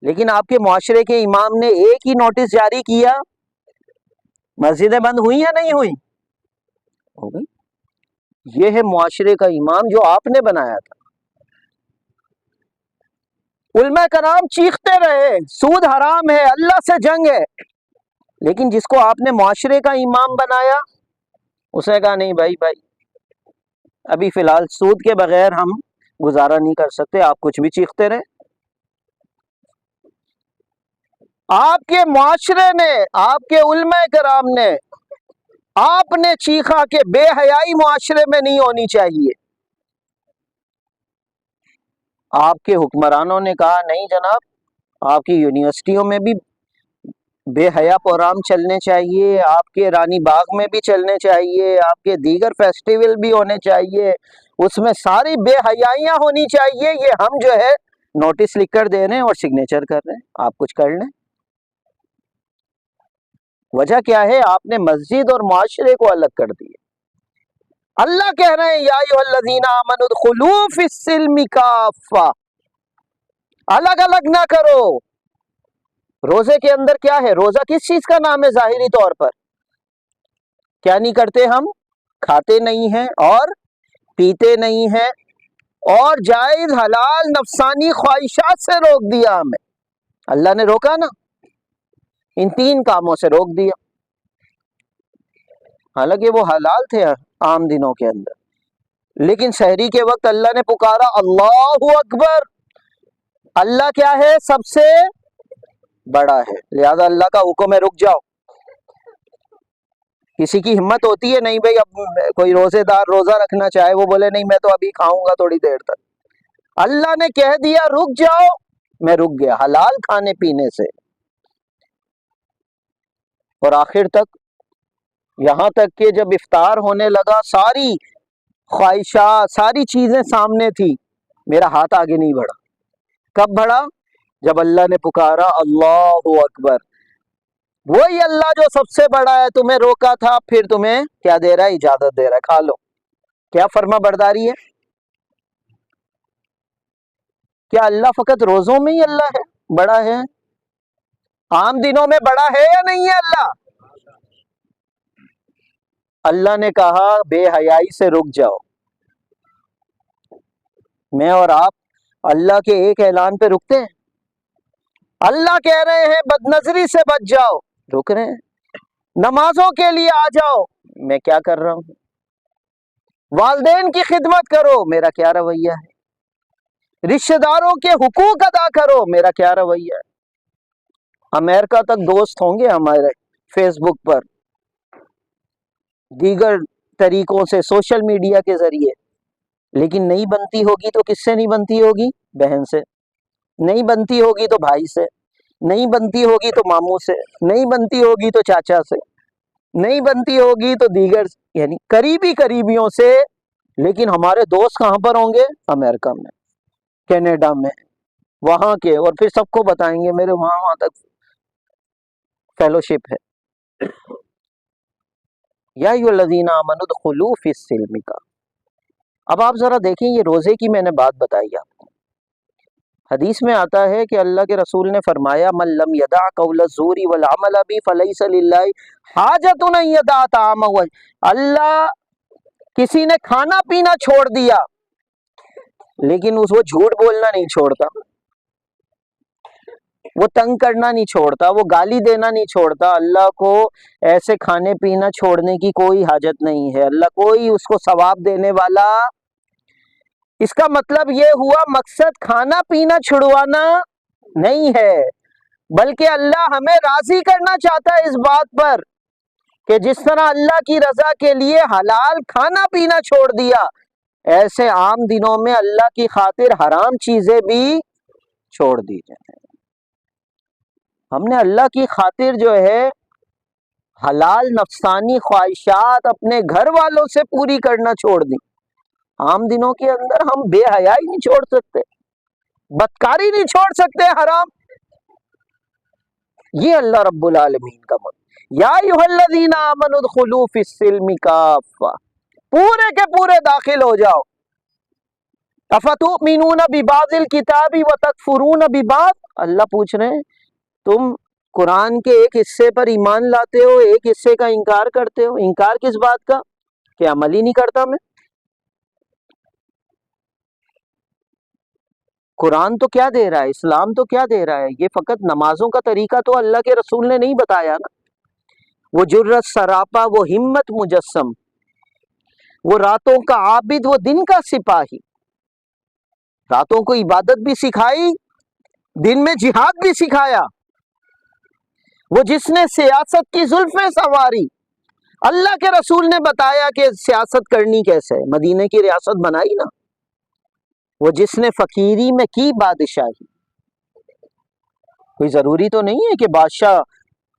لیکن آپ کے معاشرے کے امام نے ایک ہی نوٹس جاری کیا، مسجدیں بند ہوئی یا نہیں ہوئی؟ ہو گئی. یہ ہے معاشرے کا امام جو آپ نے بنایا تھا. علماء کرام چیختے رہے سود حرام ہے، اللہ سے جنگ ہے. لیکن جس کو آپ نے معاشرے کا امام بنایا اس نے کہا نہیں بھائی ابھی فی الحال سود کے بغیر ہم گزارا نہیں کر سکتے، آپ کچھ بھی چیختے رہے۔ آپ کے معاشرے نے، آپ کے علماء کرام نے، آپ نے چیخا کہ بے حیائی معاشرے میں نہیں ہونی چاہیے، آپ کے حکمرانوں نے کہا نہیں جناب، آپ کی یونیورسٹیوں میں بھی بے حیا پروگرام چلنے چاہیے، آپ کے رانی باغ میں بھی چلنے چاہیے، آپ کے دیگر فیسٹیول بھی ہونے چاہیے، اس میں ساری بے حیائیاں ہونی چاہیے۔ یہ ہم جو ہے نوٹس لکھ کر دے رہے ہیں اور سگنیچر کر رہے ہیں، آپ کچھ کر لیں۔ وجہ کیا ہے؟ آپ نے مسجد اور معاشرے کو الگ کر دیا۔ اللہ کہہ رہے ہیں یا ایھا الذین آمنوا ادخلوا فی السلم کافہ، الگ الگ نہ کرو۔ روزے کے اندر کیا ہے؟ روزہ کس چیز کا نام ہے ظاہری طور پر؟ کیا نہیں کرتے ہم؟ کھاتے نہیں ہیں اور پیتے نہیں ہیں، اور جائز حلال نفسانی خواہشات سے روک دیا ہمیں، اللہ نے روکا نا، ان تین کاموں سے روک دیا، حالانکہ وہ حلال تھے عام دنوں کے اندر، لیکن سحری کے وقت اللہ نے پکارا اللہ اکبر، اللہ کیا ہے؟ سب سے بڑا ہے، لہذا اللہ کا حکم ہے رک جاؤ۔ کسی کی ہمت ہوتی ہے نہیں بھائی، اب کوئی روزے دار روزہ رکھنا چاہے، وہ بولے نہیں میں تو ابھی کھاؤں گا تھوڑی دیر تک، اللہ نے کہہ دیا رک جاؤ، میں رک گیا حلال کھانے پینے سے، اور آخر تک یہاں تک کہ جب افطار ہونے لگا ساری خواہشات ساری چیزیں سامنے تھی، میرا ہاتھ آگے نہیں بڑھا۔ کب بڑھا؟ جب اللہ نے پکارا اللہ اکبر، وہی اللہ جو سب سے بڑا ہے، تمہیں روکا تھا، پھر تمہیں کیا دے رہا ہے؟ اجازت دے رہا ہے، کھا لو۔ کیا فرما برداری ہے؟ کیا اللہ فقط روزوں میں ہی اللہ ہے بڑا ہے؟ عام دنوں میں بڑا ہے یا نہیں ہے اللہ؟ اللہ نے کہا بے حیائی سے رک جاؤ۔ میں اور آپ اللہ کے ایک اعلان پہ رکتے ہیں؟ اللہ کہہ رہے ہیں بد نظری سے بچ جاؤ، رک رہے ہیں۔ نمازوں کے لیے آ جاؤ، میں کیا کر رہا ہوں؟ والدین کی خدمت کرو، میرا کیا رویہ ہے؟ رشتہ داروں کے حقوق ادا کرو، میرا کیا رویہ ہے؟ امریکہ تک دوست ہوں گے ہمارے فیس بک پر، دیگر طریقوں سے، سوشل میڈیا کے ذریعے، لیکن نہیں بنتی ہوگی تو کس سے نہیں بنتی ہوگی؟ بہن سے، نہیں بنتی ہوگی تو بھائی سے، نہیں بنتی ہوگی تو ماموں سے، نہیں بنتی ہوگی تو چاچا سے، نہیں بنتی ہوگی تو دیگر یعنی قریبی قریبیوں سے، لیکن ہمارے دوست کہاں پر ہوں گے؟ امریکہ میں، کینیڈا میں، وہاں کے، اور پھر سب کو بتائیں گے میرے وہاں تک فیلوشپ ہے۔ یا ایھا الذین آمنوا ادخلوا فی السلم کا۔ اب آپ ذرا دیکھیں، یہ روزے کی میں نے بات بتائی آپ کو، حدیث میں آتا ہے کہ اللہ کے رسول نے فرمایا من لم یدع قول الزور والعمل به فلیس للہ حاجۃ ان یدع طعامہ، اللہ کسی نے کھانا پینا چھوڑ دیا لیکن وہ جھوٹ بولنا نہیں چھوڑتا، وہ تنگ کرنا نہیں چھوڑتا، وہ گالی دینا نہیں چھوڑتا، اللہ کو ایسے کھانے پینا چھوڑنے کی کوئی حاجت نہیں ہے، اللہ کوئی اس کو ثواب دینے والا۔ اس کا مطلب یہ ہوا مقصد کھانا پینا چھڑوانا نہیں ہے، بلکہ اللہ ہمیں راضی کرنا چاہتا ہے اس بات پر کہ جس طرح اللہ کی رضا کے لیے حلال کھانا پینا چھوڑ دیا، ایسے عام دنوں میں اللہ کی خاطر حرام چیزیں بھی چھوڑ دی جائیں۔ ہم نے اللہ کی خاطر جو ہے حلال نفسانی خواہشات اپنے گھر والوں سے پوری کرنا چھوڑ دی، عام دنوں کے اندر ہم بے حیائی نہیں چھوڑ سکتے، بدکاری نہیں چھوڑ سکتے، حرام۔ یہ اللہ رب العالمین کا مطلب، یا ایھا الذین آمنوا ادخلوا فی السلم کافہ، پورے کے پورے داخل ہو جاؤ۔ افتؤمنون ببعض الکتاب وتکفرون ببعض، اللہ پوچھ رہے ہیں تم قرآن کے ایک حصے پر ایمان لاتے ہو، ایک حصے کا انکار کرتے ہو، انکار کس بات کا؟ کہ عمل ہی نہیں کرتا میں۔ قرآن تو کیا دے رہا ہے، اسلام تو کیا دے رہا ہے؟ یہ فقط نمازوں کا طریقہ تو اللہ کے رسول نے نہیں بتایا نا، وہ جرت سراپا، وہ ہمت مجسم، وہ راتوں کا عابد، وہ دن کا سپاہی. راتوں کو عبادت بھی سکھائی، دن میں جہاد بھی سکھایا. وہ جس نے سیاست کی زلفیں سنواری، اللہ کے رسول نے بتایا کہ سیاست کرنی کیسے ہے، مدینے کی ریاست بنائی نا. وہ جس نے فقیری میں کی بادشاہی. کوئی ضروری تو نہیں ہے کہ بادشاہ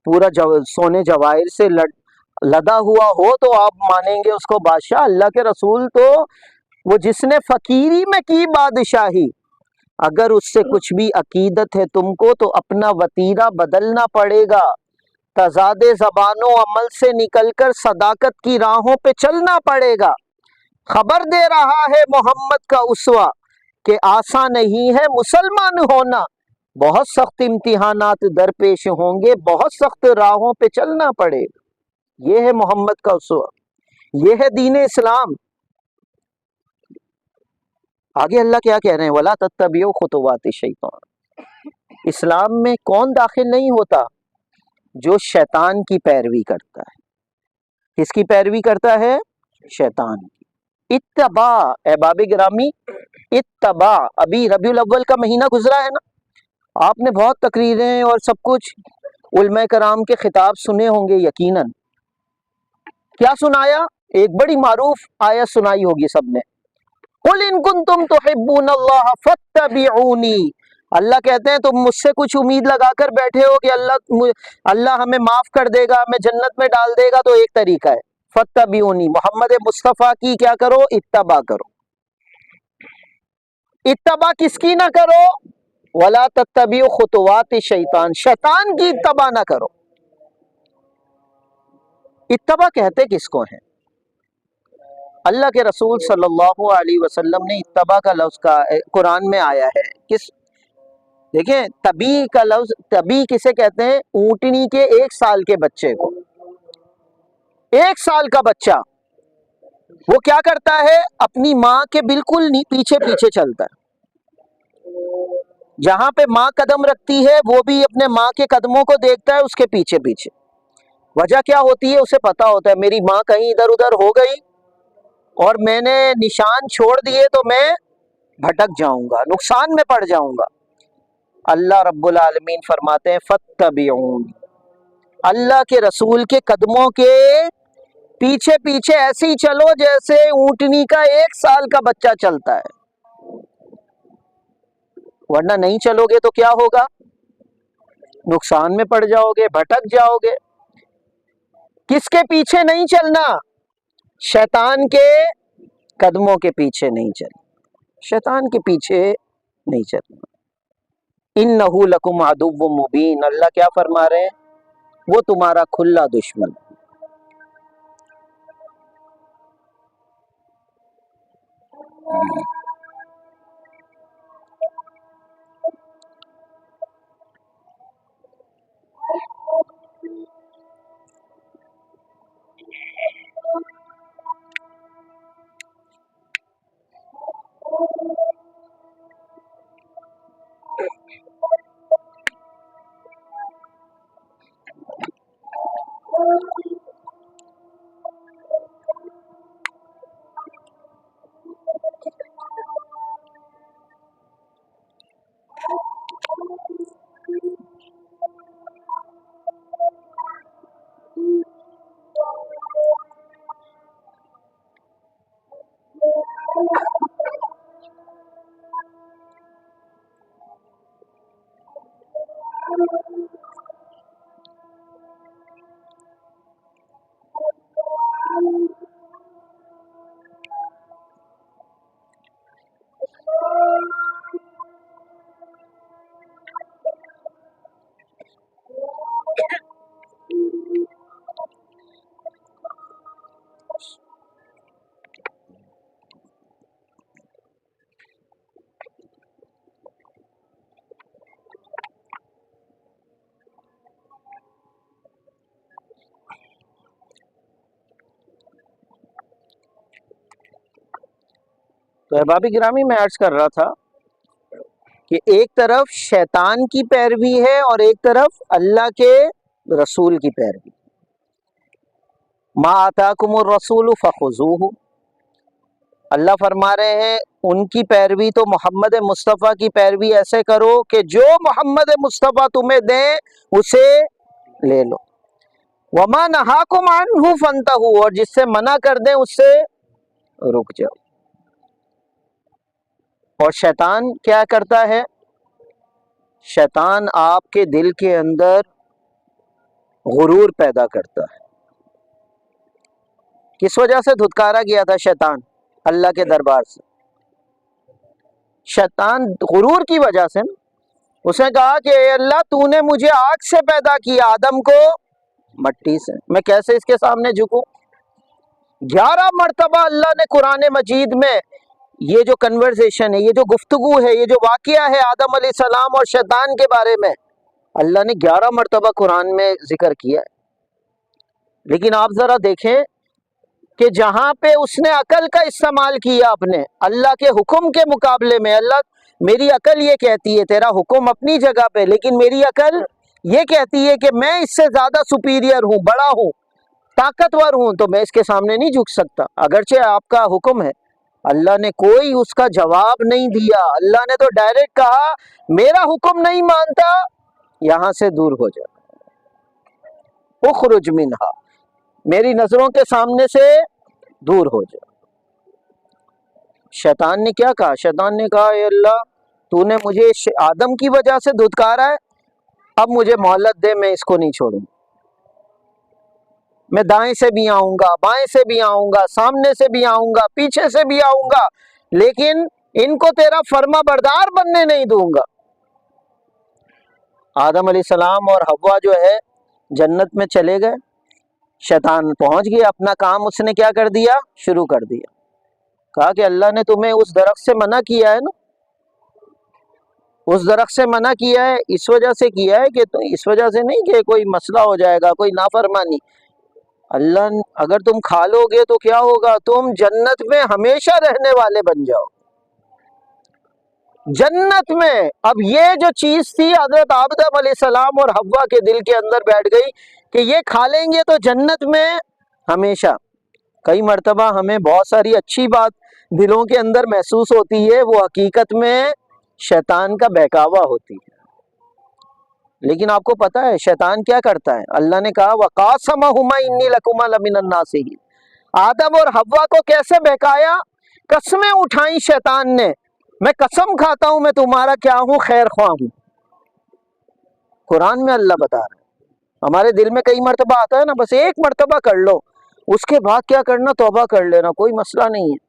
پورا سونے جواہر سے لدا ہوا ہو تو آپ مانیں گے اس کو بادشاہ. اللہ کے رسول تو وہ جس نے فقیری میں کی بادشاہی. اگر اس سے کچھ بھی عقیدت ہے تم کو تو اپنا وتیرہ بدلنا پڑے گا. تضاد زبان و عمل سے نکل کر صداقت کی راہوں پہ چلنا پڑے گا. خبر دے رہا ہے محمد کا اسوہ کہ آسان نہیں ہے مسلمان ہونا. بہت سخت امتحانات درپیش ہوں گے، بہت سخت راہوں پہ چلنا پڑے گا. یہ ہے محمد کا اسوہ، یہ ہے دین اسلام. آگے اللہ کیا کہہ رہے ہیں؟ وَلَا تَتَّبِعُوا خُطُوَاتِ الشَّيْطَانِ. اسلام میں کون داخل نہیں ہوتا؟ جو شیطان کی پیروی کرتا ہے. کس کی پیروی کرتا ہے؟ شیطان کی. اتباع، احباب گرامی، اتباع. ابھی ربیع الاول کا مہینہ گزرا ہے نا، آپ نے بہت تقریریں اور سب کچھ علماء کرام کے خطاب سنے ہوں گے یقیناً. کیا سنایا؟ ایک بڑی معروف آیت سنائی ہوگی سب نے، قُلْ إِن كُنتُمْ تُحِبُّونَ اللَّهَ فَاتَّبِعُونِي. اللہ کہتے ہیں تم مجھ سے کچھ امید لگا کر بیٹھے ہو کہ اللہ ہمیں معاف کر دے گا، ہمیں جنت میں ڈال دے گا، تو ایک طریقہ ہے فَاتَّبِعُونِی. محمد مصطفیٰ کی کیا کرو؟ اتباع کرو. اتباع کس کی نہ کرو؟ وَلَا تَتَّبِعُوا خُطُوَاتِ الشَّیطان. شیطان کی اتباع نہ کرو. اتباع کہتے کس کو ہیں؟ اللہ کے رسول صلی اللہ علیہ وسلم نے اتباع کا لفظ کا قرآن میں آیا ہے. دیکھیں تبی کا لفظ، تبی کسے کہتے ہیں؟ اونٹنی کے 1 سال کے بچے کو. 1 سال کا بچہ وہ کیا کرتا ہے؟ اپنی ماں کے بالکل پیچھے پیچھے چلتا ہے. جہاں پہ ماں قدم رکھتی ہے وہ بھی اپنے ماں کے قدموں کو دیکھتا ہے، اس کے پیچھے پیچھے. وجہ کیا ہوتی ہے؟ اسے پتا ہوتا ہے میری ماں کہیں ادھر ادھر ہو گئی اور میں نے نشان چھوڑ دیے تو میں بھٹک جاؤں گا، نقصان میں پڑ جاؤں گا. اللہ رب العالمین فرماتے ہیں فَاتَّبِعُونِ. اللہ کے رسول کے قدموں کے پیچھے پیچھے ایسے ہی چلو جیسے اونٹنی کا 1 سال کا بچہ چلتا ہے. ورنہ نہیں چلو گے تو کیا ہوگا؟ نقصان میں پڑ جاؤ گے، بھٹک جاؤ گے. کس کے پیچھے نہیں چلنا؟ شیطان کے قدموں کے پیچھے نہیں چلنا، شیطان کے پیچھے نہیں چلنا. اِنَّهُ لَكُمْ عَدُوٌّ مُبِينٌ. اللہ کیا فرما رہے ہیں؟ وہ تمہارا کھلا دشمن. تو احباب گرامی میں عرض کر رہا تھا کہ ایک طرف شیطان کی پیروی ہے اور ایک طرف اللہ کے رسول کی پیروی. ما آتاکم الرسول فخذوہ، اللہ فرما رہے ہیں ان کی پیروی تو محمد مصطفیٰ کی پیروی ایسے کرو کہ جو محمد مصطفیٰ تمہیں دیں اسے لے لو، وما نہاکم عنہ فانتہوا، اور جس سے منع کر دیں اس سے رک جاؤ۔ اور شیطان کیا کرتا ہے؟ شیطان آپ کے دل کے اندر غرور پیدا کرتا ہے۔ کس وجہ سے دھتکارا گیا تھا شیطان اللہ کے دربار سے؟ شیطان غرور کی وجہ سے نا، اس نے کہا کہ اے اللہ تو نے مجھے آگ سے پیدا کیا، آدم کو مٹی سے، میں کیسے اس کے سامنے جھکوں؟ 11 مرتبہ اللہ نے قرآن مجید میں یہ جو کنورسیشن ہے، یہ جو گفتگو ہے، یہ جو واقعہ ہے آدم علیہ السلام اور شیطان کے بارے میں، اللہ نے 11 مرتبہ قرآن میں ذکر کیا ہے۔ لیکن آپ ذرا دیکھیں کہ جہاں پہ اس نے عقل کا استعمال کیا اپنے اللہ کے حکم کے مقابلے میں، اللہ میری عقل یہ کہتی ہے، تیرا حکم اپنی جگہ پہ، لیکن میری عقل یہ کہتی ہے کہ میں اس سے زیادہ سپیریئر ہوں، بڑا ہوں، طاقتور ہوں، تو میں اس کے سامنے نہیں جھک سکتا، اگرچہ آپ کا حکم ہے۔ اللہ نے کوئی اس کا جواب نہیں دیا، اللہ نے تو ڈائریکٹ کہا میرا حکم نہیں مانتا یہاں سے دور ہو جا، اخرج منہا، میری نظروں کے سامنے سے دور ہو جا۔ شیطان نے کیا کہا؟ شیطان نے کہا اے اللہ تو نے مجھے آدم کی وجہ سے دھتکارا ہے، اب مجھے مہلت دے، میں اس کو نہیں چھوڑوں، میں دائیں سے بھی آؤں گا، بائیں سے بھی آؤں گا، سامنے سے بھی آؤں گا، پیچھے سے بھی آؤں گا، لیکن ان کو تیرا فرما بردار بننے نہیں دوں گا۔ آدم علیہ السلام اور حوا جو ہے جنت میں چلے گئے، شیطان پہنچ گیا، اپنا کام اس نے کیا کر دیا؟ شروع کر دیا، کہا کہ اللہ نے تمہیں اس درخت سے منع کیا ہے نا، اس درخت سے منع کیا ہے، اس وجہ سے کیا ہے کہ اس وجہ سے نہیں کہ کوئی مسئلہ ہو جائے گا، کوئی نافرمانی، اللہ اگر تم کھا لو گے تو کیا ہوگا؟ تم جنت میں ہمیشہ رہنے والے بن جاؤ، جنت میں۔ اب یہ جو چیز تھی حضرت آدم علیہ السلام اور حوا کے دل کے اندر بیٹھ گئی کہ یہ کھا لیں گے تو جنت میں ہمیشہ۔ کئی مرتبہ ہمیں بہت ساری اچھی بات دلوں کے اندر محسوس ہوتی ہے، وہ حقیقت میں شیطان کا بہکاوا ہوتی ہے۔ لیکن آپ کو پتا ہے شیطان کیا کرتا ہے؟ اللہ نے کہا وَقَاسَمَهُمَا إِنِّي لَكُمَا لَمِنَ النَّاصِحِينَ، آدم اور حوا کو کیسے بہکایا؟ قسمیں اٹھائیں شیطان نے، میں قسم کھاتا ہوں میں تمہارا کیا ہوں؟ خیر خواہ ہوں۔ قرآن میں اللہ بتا رہا ہے، ہمارے دل میں کئی مرتبہ آتا ہے نا، بس ایک مرتبہ کر لو، اس کے بعد کیا کرنا؟ توبہ کر لینا، کوئی مسئلہ نہیں ہے۔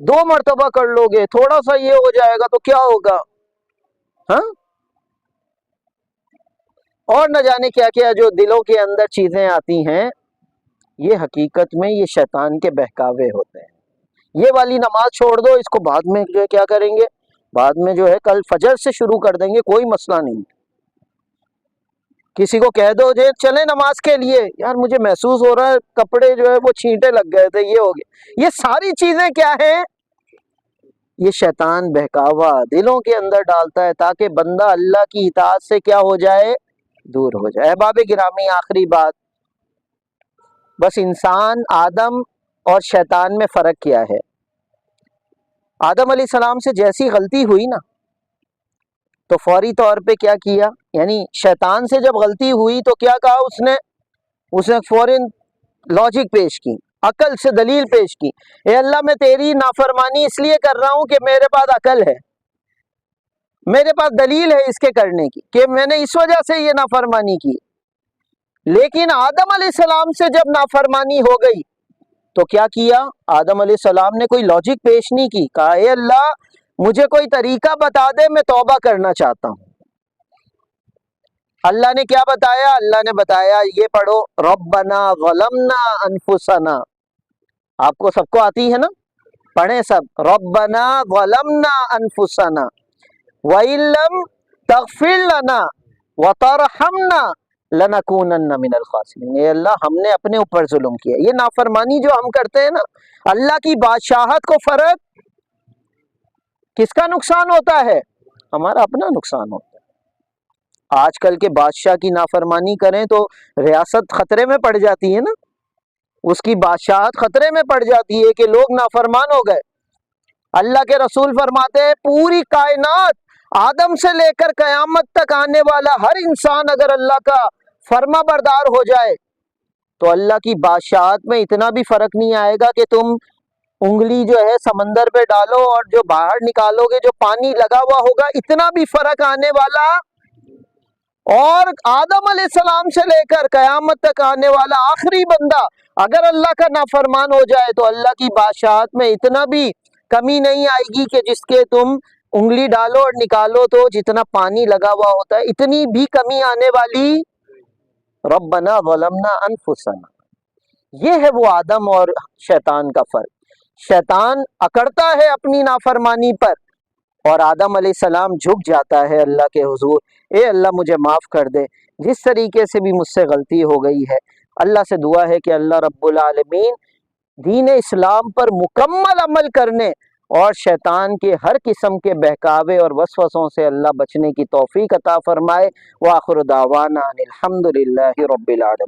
2 مرتبہ کر لو گے، تھوڑا سا یہ ہو جائے گا تو کیا ہوگا؟ ہاں، اور نہ جانے کیا کیا جو دلوں کے اندر چیزیں آتی ہیں، یہ حقیقت میں یہ شیطان کے بہکاوے ہوتے ہیں۔ یہ والی نماز چھوڑ دو، اس کو بعد میں جو ہے کیا کریں گے؟ بعد میں جو ہے کل فجر سے شروع کر دیں گے، کوئی مسئلہ نہیں۔ کسی کو کہہ دو جے چلیں نماز کے لیے، یار مجھے محسوس ہو رہا ہے کپڑے جو ہے وہ چھینٹے لگ گئے تھے، یہ ہو گیا، یہ ساری چیزیں کیا ہیں؟ یہ شیطان بہکاوا دلوں کے اندر ڈالتا ہے تاکہ بندہ اللہ کی اطاعت سے کیا ہو جائے؟ دور ہو جائے۔ احباب گرامی، آخری بات، بس انسان آدم اور شیطان میں فرق کیا ہے؟ آدم علیہ السلام سے جیسی غلطی ہوئی نا تو فوری طور پہ کیا کیا؟ یعنی شیطان سے جب غلطی ہوئی تو کیا کہا اس نے فوراً لاجک پیش کی، عقل سے دلیل پیش کی، اے اللہ میں تیری نافرمانی اس لیے کر رہا ہوں کہ میرے پاس عقل ہے، میرے پاس دلیل ہے اس کے کرنے کی، کہ میں نے اس وجہ سے یہ نافرمانی کی۔ لیکن آدم علیہ السلام سے جب نافرمانی ہو گئی تو کیا کیا؟ آدم علیہ السلام نے کوئی لاجک پیش نہیں کی، کہا اے اللہ مجھے کوئی طریقہ بتا دے، میں توبہ کرنا چاہتا ہوں۔ اللہ نے کیا بتایا؟ اللہ نے بتایا، یہ پڑھو، ربنا ظلمنا انفسنا، آپ کو سب کو آتی ہے نا، پڑھیں سب، ربنا ظلمنا انفسنا وَإِن لَّمْ تَغْفِرْ لَنَا وَتَرْحَمْنَا لَنَكُونَنَّ مِنَ الْخَاسِرِينَ، اے اللہ ہم نے اپنے اوپر ظلم کیا۔ یہ نافرمانی جو ہم کرتے ہیں نا، اللہ کی بادشاہت کو فرق کس کا نقصان ہوتا ہے؟ ہمارا اپنا نقصان ہوتا ہے۔ آج کل کے بادشاہ کی نافرمانی کریں تو ریاست خطرے میں پڑ جاتی ہے نا، اس کی بادشاہت خطرے میں پڑ جاتی ہے کہ لوگ نافرمان ہو گئے۔ اللہ کے رسول فرماتے ہیں پوری کائنات آدم سے لے کر قیامت تک آنے والا ہر انسان اگر اللہ کا فرما بردار ہو جائے تو اللہ کی بادشاہت میں اتنا بھی فرق نہیں آئے گا کہ تم انگلی جو ہے سمندر پہ ڈالو اور جو باہر نکالو گے جو پانی لگا ہوا ہوگا، اتنا بھی فرق آنے والا، اور آدم علیہ السلام سے لے کر قیامت تک آنے والا آخری بندہ اگر اللہ کا نافرمان ہو جائے تو اللہ کی بادشاہت میں اتنا بھی کمی نہیں آئے گی کہ جس کے تم انگلی ڈالو اور نکالو تو جتنا پانی لگا ہوا ہوتا ہے اتنی بھی کمی آنے والی۔ ربنا ظلمنا انفسنا، یہ ہے وہ آدم اور شیطان کا فرق۔ شیطان اکڑتا ہے اپنی نافرمانی پر اور آدم علیہ السلام جھک جاتا ہے اللہ کے حضور، اے اللہ مجھے معاف کر دے، جس طریقے سے بھی مجھ سے غلطی ہو گئی ہے۔ اللہ سے دعا ہے کہ اللہ رب العالمین دین اسلام پر مکمل عمل کرنے اور شیطان کے ہر قسم کے بہکاوے اور وسوسوں سے اللہ بچنے کی توفیق عطا فرمائے۔ وآخر دعوانا ان الحمد للہ رب العالمین۔